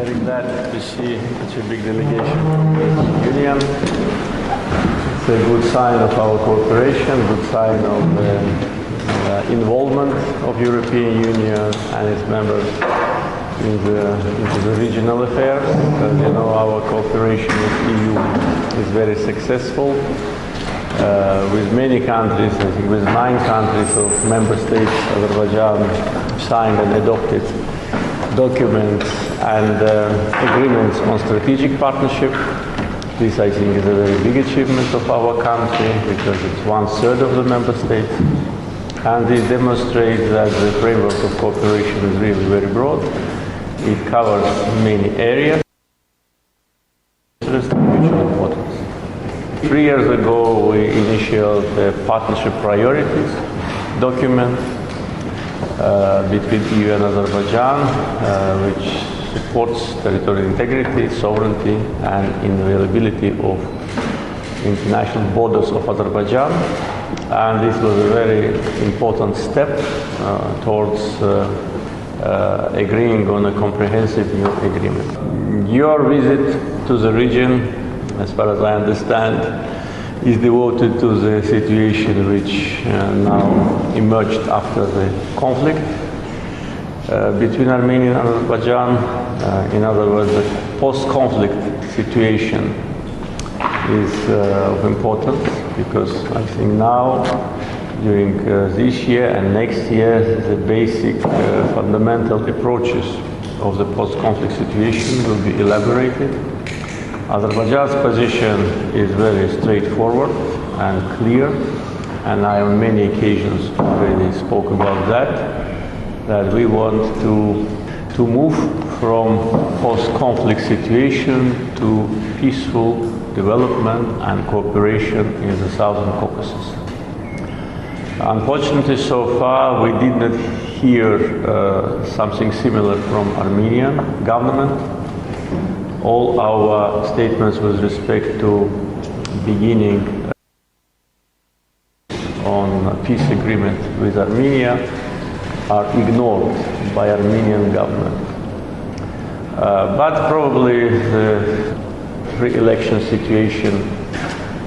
very glad to see such a big delegation from the European Union. It's a good sign of our cooperation, good sign of involvement of European Union and its members into the regional affairs. As you know, our cooperation with EU is very successful. With many countries, I think with 9 countries of member states, Azerbaijan signed and adopted documents and agreements on strategic partnership. This, I think, is a very big achievement of our country because it's 1/3 of the member states. And this demonstrates that the framework of cooperation is really very broad. It covers many areas of mutual importance. 3 years ago, we initiated the partnership priorities document between EU and Azerbaijan, which supports territorial integrity, sovereignty, and inviolability of international borders of Azerbaijan. And this was a very important step towards agreeing on a comprehensive new agreement. Your visit to the region, as far as I understand, is devoted to the situation which now emerged after the conflict between Armenia and Azerbaijan. In other words, the post-conflict situation is of importance because I think now, during this year and next year, the basic fundamental approaches of the post-conflict situation will be elaborated. Azerbaijan's position is very straightforward and clear, and I on many occasions already spoke about that we want to move from post-conflict situation to peaceful development and cooperation in the Southern Caucasus. Unfortunately, so far, we did not hear something similar from Armenian government. All our statements with respect to beginning on a peace agreement with Armenia are ignored by Armenian government. But probably the pre-election situation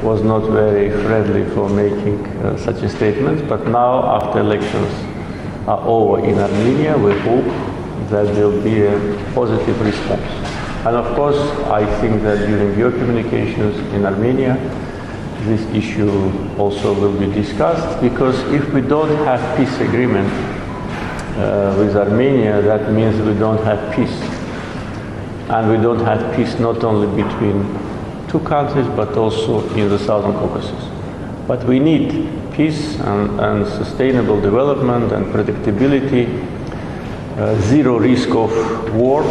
was not very friendly for making such a statement. But now, after elections are over in Armenia, we hope that there will be a positive response. And of course, I think that during your communications in Armenia, this issue also will be discussed, because if we don't have peace agreement with Armenia, that means we don't have peace. And we don't have peace not only between 2 countries, but also in the Southern Caucasus. But we need peace and sustainable development and predictability, zero risk of war.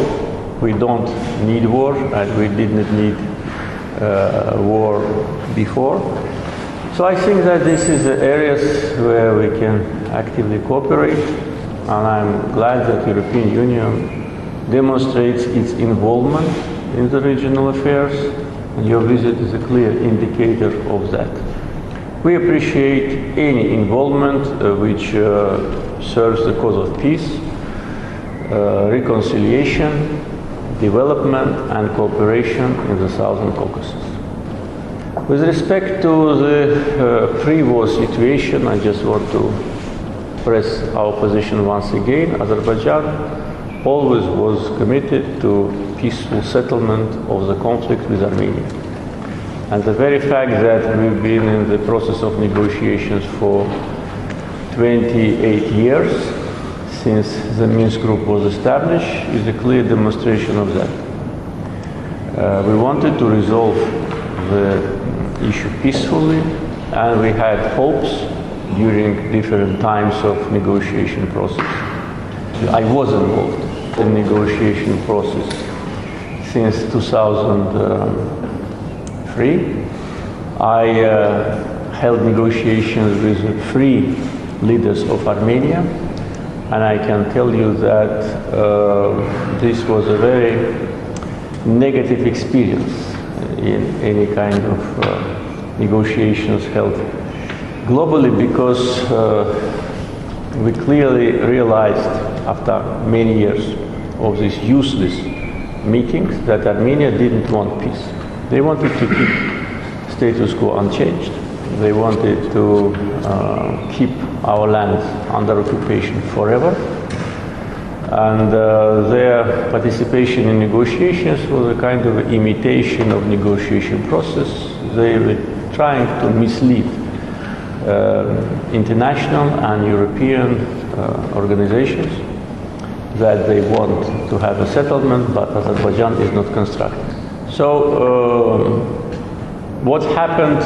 We don't need war, and we did not need war before. So I think that this is the areas where we can actively cooperate, and I'm glad that the European Union demonstrates its involvement in the regional affairs, and your visit is a clear indicator of that. We appreciate any involvement which serves the cause of peace, reconciliation, development and cooperation in the Southern Caucasus. With respect to the pre-war situation, I just want to press our position once again. Azerbaijan always was committed to peaceful settlement of the conflict with Armenia. And the very fact that we've been in the process of negotiations for 28 years, since the Minsk Group was established, is a clear demonstration of that. We wanted to resolve the issue peacefully, and we had hopes during different times of negotiation process. I was involved in the negotiation process since 2003. I held negotiations with the 3 leaders of Armenia, and I can tell you that this was a very negative experience in any kind of negotiations held globally, because we clearly realized after many years of this useless meetings that Armenia didn't want peace. They wanted to keep status quo unchanged. They wanted to keep our land under occupation forever. And their participation in negotiations was a kind of imitation of negotiation process. They were trying to mislead international and European organizations that they want to have a settlement, but Azerbaijan is not constructed. So what happened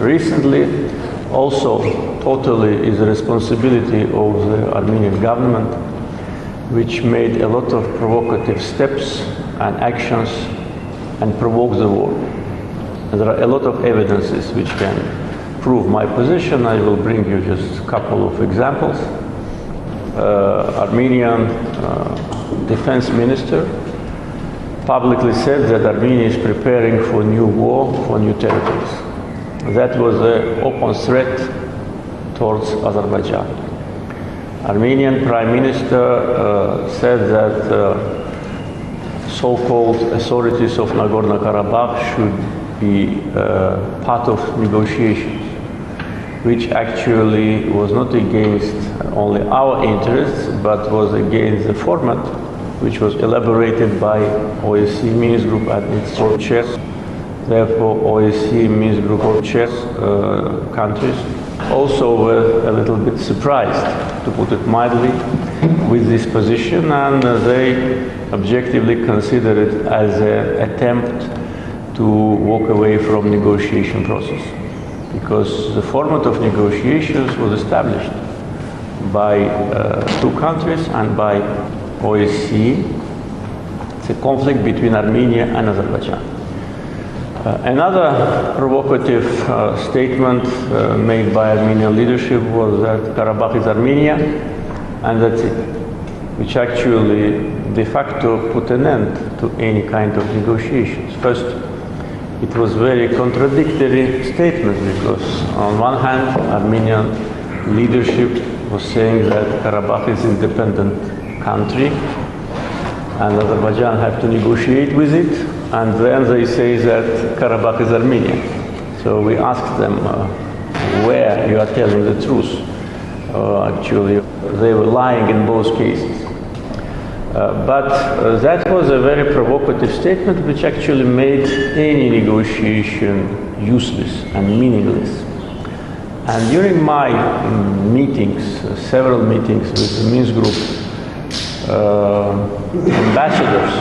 recently also totally is the responsibility of the Armenian government, which made a lot of provocative steps and actions and provoked the war. And there are a lot of evidences which can prove my position. I will bring you just a couple of examples. Armenian defense minister publicly said that Armenia is preparing for new war, for new territories. That was an open threat towards Azerbaijan. Armenian Prime Minister said that so-called authorities of Nagorno-Karabakh should be part of negotiations, which actually was not against only our interests, but was against the format which was elaborated by OSCE Minsk Group and its chairs. Therefore, OSCE Minsk Group chairs countries also were a little bit surprised, to put it mildly, with this position, and they objectively considered it as an attempt to walk away from negotiation process, because the format of negotiations was established by two countries and by OSCE. It's a conflict between Armenia and Azerbaijan. Another provocative statement made by Armenian leadership was that Karabakh is Armenia and that's it, which actually de facto put an end to any kind of negotiations. First, it was very contradictory statement, because on one hand, Armenian leadership was saying that Karabakh is an independent country and Azerbaijan have to negotiate with it, and then they say that Karabakh is Armenia. So we asked them where you are telling the truth. Actually, they were lying in both cases. But that was a very provocative statement which actually made any negotiation useless and meaningless. And during my meetings, several meetings with the Minsk Group ambassadors,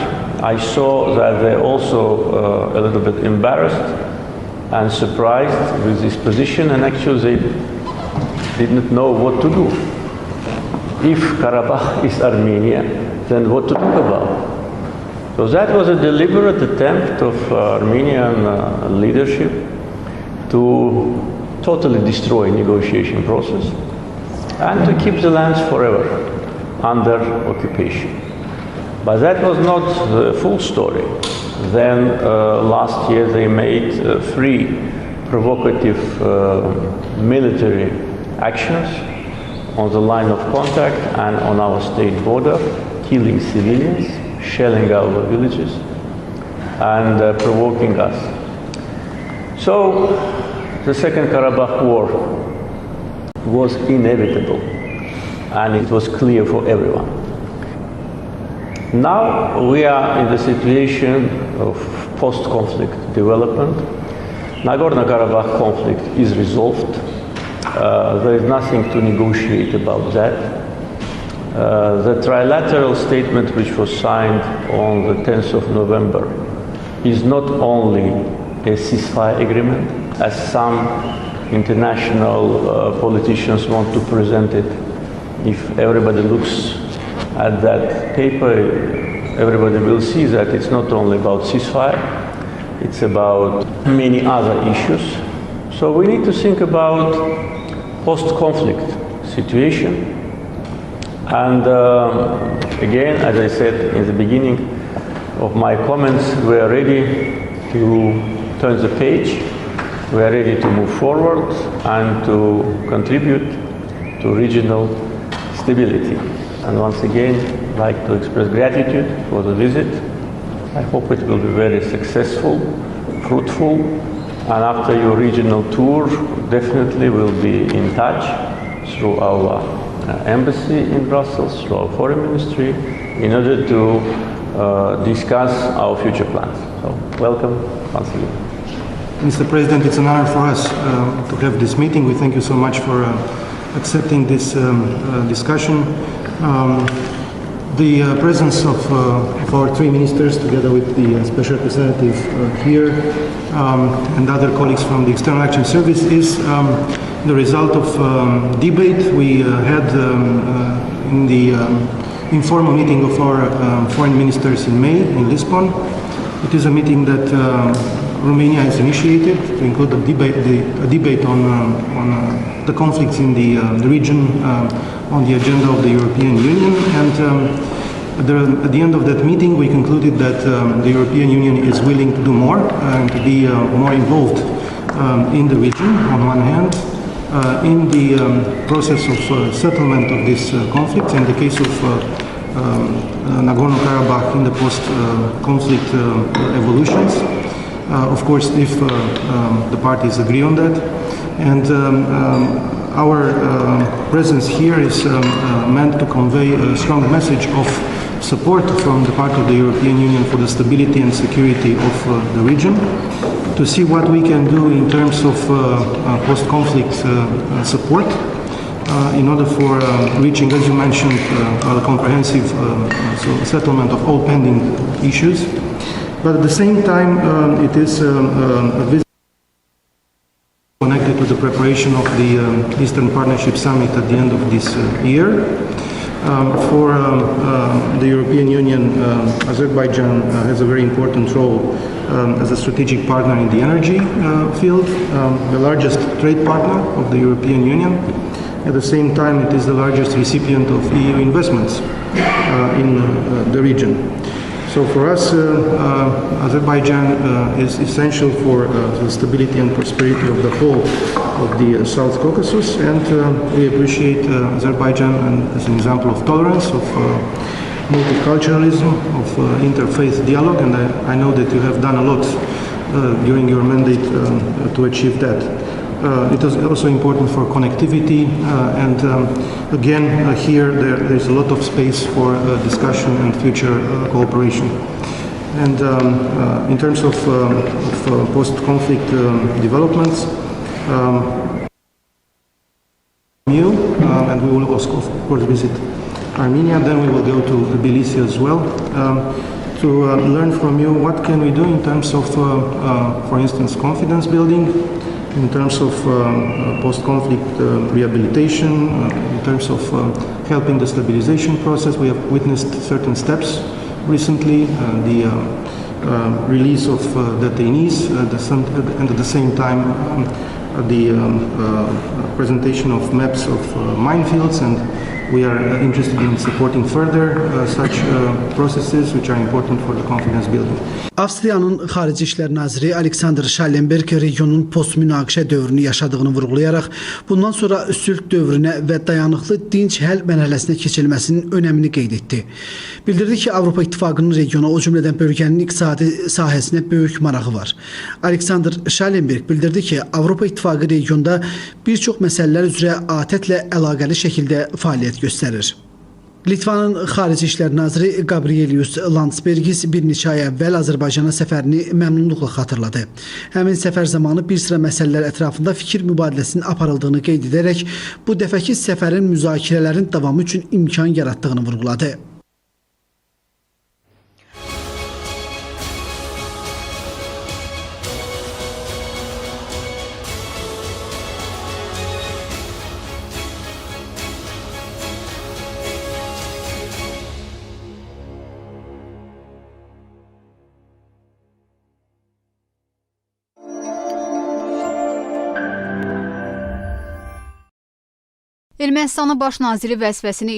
I saw that they're also a little bit embarrassed and surprised with this position, and actually they didn't know what to do. If Karabakh is Armenia, then what to talk about? So that was a deliberate attempt of Armenian leadership to totally destroy negotiation process and to keep the lands forever under occupation. But that was not the full story. Then last year they made 3 provocative military actions on the line of contact and on our state border, killing civilians, shelling our villages, and provoking us. So the Second Karabakh War was inevitable, and it was clear for everyone. Now we are in the situation of post-conflict development. Nagorno-Karabakh conflict is resolved. There is nothing to negotiate about that. The trilateral statement which was signed on the 10th of November is not only a ceasefire agreement, as some international politicians want to present it. If everybody looks at that paper, everybody will see that it's not only about ceasefire, it's about many other issues. So we need to think about post-conflict situation. And again, as I said in the beginning of my comments, we are ready to turn the page. We are ready to move forward and to contribute to regional stability. And once again, I'd like to express gratitude for the visit. I hope it will be very successful, fruitful, and after your regional tour, definitely we'll be in touch through our embassy in Brussels, through our foreign ministry, in order to discuss our future plans. So, welcome once again. Mr. President, it's an honor for us to have this meeting. We thank you so much for accepting this discussion. The presence of our three ministers, together with the special representative here and other colleagues from the External Action Service, is the result of debate we had in the informal meeting of our foreign ministers in May in Lisbon. It is a meeting that Romania has initiated to include a debate on the conflicts in the region on the agenda of the European Union. And at the end of that meeting, we concluded that the European Union is willing to do more and to be more involved in the region, on one hand, in the process of settlement of this conflict. In the case of Nagorno-Karabakh, in the post-conflict evolutions. Of course, if the parties agree on that. And our presence here is meant to convey a strong message of support from the part of the European Union for the stability and security of the region, to see what we can do in terms of post-conflict support in order for reaching, as you mentioned, a comprehensive settlement of all pending issues. But at the same time, it is a visit connected to the preparation of the Eastern Partnership Summit at the end of this year. For the European Union, Azerbaijan has a very important role as a strategic partner in the energy field, the largest trade partner of the European Union. At the same time, it is the largest recipient of EU investments in the region. So for us, Azerbaijan is essential for the stability and prosperity of the whole of the South Caucasus, and we appreciate Azerbaijan as an example of tolerance, of multiculturalism, of interfaith dialogue, and I know that you have done a lot during your mandate to achieve that. It is also important for connectivity, and again, here there is a lot of space for discussion and future cooperation. And in terms of post-conflict developments, and we will also, of course, visit Armenia, then we will go to Tbilisi as well, to learn from you what can we do in terms of, for instance, confidence building, in terms of post-conflict rehabilitation, in terms of helping the stabilization process. We have witnessed certain steps recently, the release of detainees, and at the same time the presentation of maps of minefields, and we are interested in supporting further such processes which are important for the confidence building. Avstriyanın Xarici İşlər naziri Aleksandr Schallenberg regionun post-münaqişə dövrünü yaşadığını vurğulayaraq, bundan sonra sülh dövrünə və dayanıqlı dinc həll mərhələsinə keçilməsinin önəmini qeyd etdi. Bildirdi ki, Avropa İttifaqının regiona, o cümlədən bölgənin iqtisadi sahəsinə böyük marağı var. Aleksandr Schallenberg bildirdi ki, Avropa İttifaqı regionda bir çox məsələlər üzrə ATƏT-lə əlaqəli şəkildə fəaliyyət göstərir. Litvanın Xarici İşlər naziri Gabrielius Landsbergis bir neçə ay əvvəl Azərbaycana səfərini məmnunluqla xatırladı. Həmin səfər zamanı bir sıra məsələlər ətrafında fikir mübadiləsinin aparıldığını qeyd edərək, bu dəfəki səfərin müzakirələrin davamı üçün imkan yaratdığını vurğuladı. Ermənistanın baş naziri vəzifəsini